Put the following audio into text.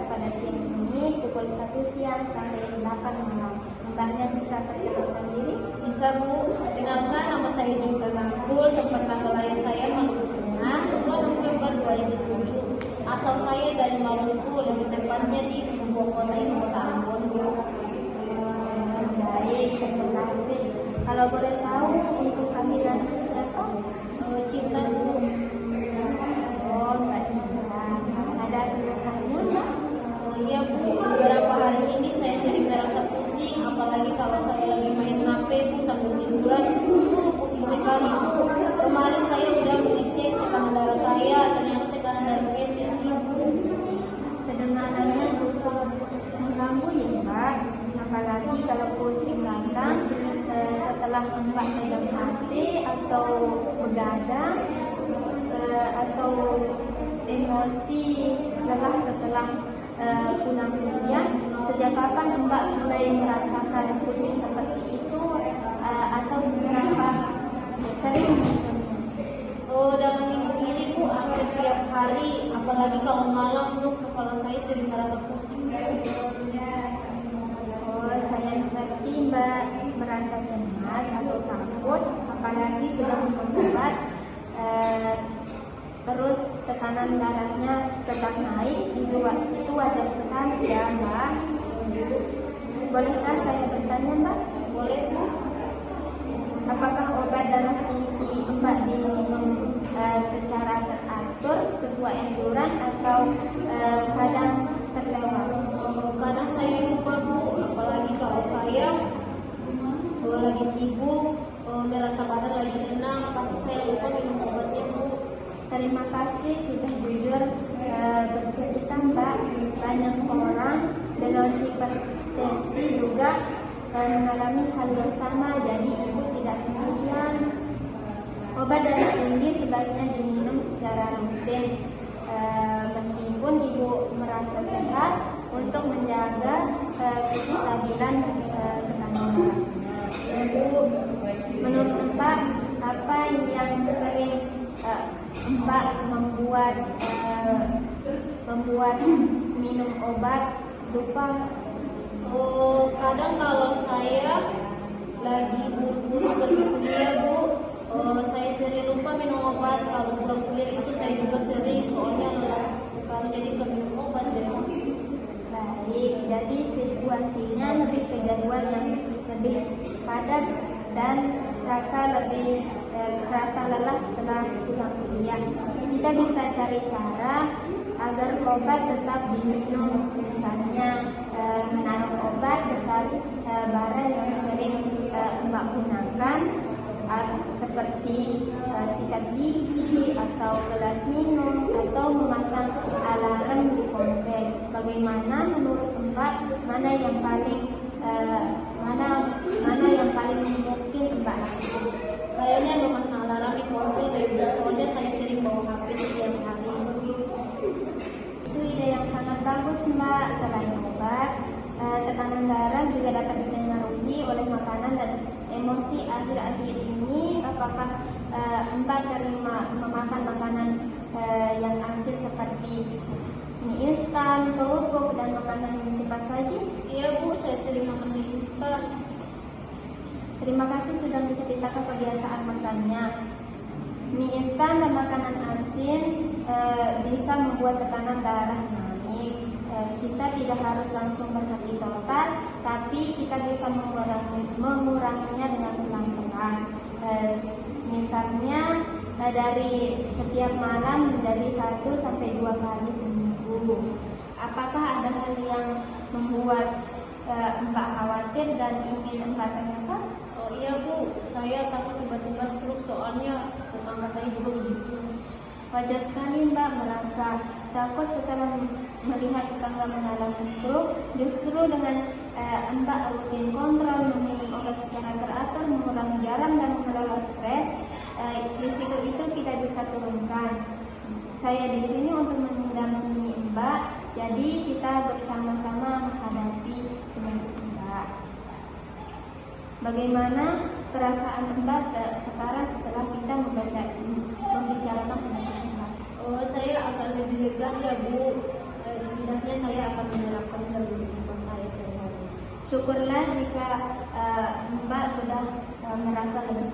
pada siang ini pukul 1 siang sampai 8 malam. Mbaknya bisa perkenalkan diri? Bisa Bu, perkenalkan nama saya Junta Nangkul, tempat tanggal lahir saya Maluku Tengah, 2 November 2007. Asal saya dari Maluku, lebih tepatnya di sebuah kota yang Kota Ambon Bu. Baik, terima kasih. Kalau boleh tahu untuk panggilan siapa? Cinta Bu. Oh, Mbak Cinta. Ada keluhannya Mbak? Iya Bu, beberapa hari ini saya sering merasa pusing, apalagi kalau saya lagi main HP Bu sambil tiduran, pusing sekali Bu. Kemarin saya udah mengecek tekanan darah saya, ternyata tekanan darah saya tinggi Bu. Kedengarannya cukup mengganggu ya Mbak. Apalagi kalau pusing datang setelah Mbak pegang HP atau begadang atau emosi lelah setelah pulang kuliah. Sejak kapan Mbak mulai merasakan pusing seperti itu atau seberapa sering? Oh, dalam minggu ini Bu, hampir tiap hari, apalagi kalau malam Bu, kepala saya sering merasa pusing. Oh, saya mengerti Mbak merasa cemas atau takut, apalagi sedang minum obat, terus tekanan darahnya tetap naik, itu wajar sekali ya Mbak. Bolehkah saya bertanya Mbak? Boleh Bu? Apakah obat darah tinggi Mbak diminum secara teratur sesuai anjuran atau kadang terlewat? Kadang saya lupa Bu, apalagi kalau saya lagi sibuk, merasa badan lagi tenang, pasti saya lupa minum obatnya Bu. Terima kasih sudah jujur bercerita Mbak. Banyak orang dengan hipertensi juga mengalami hal yang sama, jadi ibu tidak sendirian. Obat darah tinggi sebaiknya diminum secara rutin meskipun ibu merasa sehat untuk menjaga kestabilan tekanan darahnya. Bu, menurut Mbak, apa yang sering Mbak membuat minum obat lupa? Oh, kadang kalau saya lagi buru-buru pergi kuliah Bu, saya sering lupa minum obat. Kalau pulang kuliah itu saya juga sering, soalnya lelah sekali jadi ke minum obat deh. Baik, jadi situasinya lebih kegaduhan yang lebih padat dan rasa lelah setelah pulang kuliah. Kita bisa cari cara agar obat tetap diminum, misalnya menaruh obat dekat barang yang sering Mbak gunakan seperti sikat gigi atau gelas minum atau memasang alarm di ponsel. Bagaimana menurut Mbak, mana yang paling mungkin Mbak lakukan? Kayaknya memasang alarm di ponsel deh, soalnya saya sering bawa HP setiap hari. Itu ide yang sangat bagus Mbak. Selain obat, tekanan darah juga dapat dipengaruhi oleh makanan dan emosi akhir-akhir ini. Apakah Mbak sering memakan makanan yang asin seperti mie instan, kerupuk, dan makanan yang cepat saji? Iya Bu, saya sering makan mie instan. Terima kasih sudah menceritakan kebiasaan makannya. Mie instan dan makanan asin bisa membuat tekanan darah naik. Kita tidak harus langsung berhenti total, tapi kita bisa menguranginya dengan pelan-pelan. Misalnya dari setiap malam menjadi 1 sampai 2 kali seminggu. Apakah ada hal yang membuat Mbak khawatir dan ingin Mbak tanyakan? Oh iya Bu, saya takut tiba-tiba stroke, soalnya tetangga saya juga begitu. Wajar sekali Mbak merasa takut setelah melihat tetangga mengalami stroke. Justru dengan Mbak rutin kontrol, meminum obat secara teratur, mengurangi garam dan mengelola stres, risiko itu kita bisa turunkan. Saya di sini untuk mendampingi Mbak, jadi kita bersama-sama menghadapi penyakit Mbak. Bagaimana perasaan Mbak sekarang setelah kita membicarakan penyakit Mbak? Oh, saya akan lebih lega ya Bu. setidaknya saya akan menerapkan dalam kehidupan saya sehari-hari. Syukurlah jika Mbak sudah merasa lebih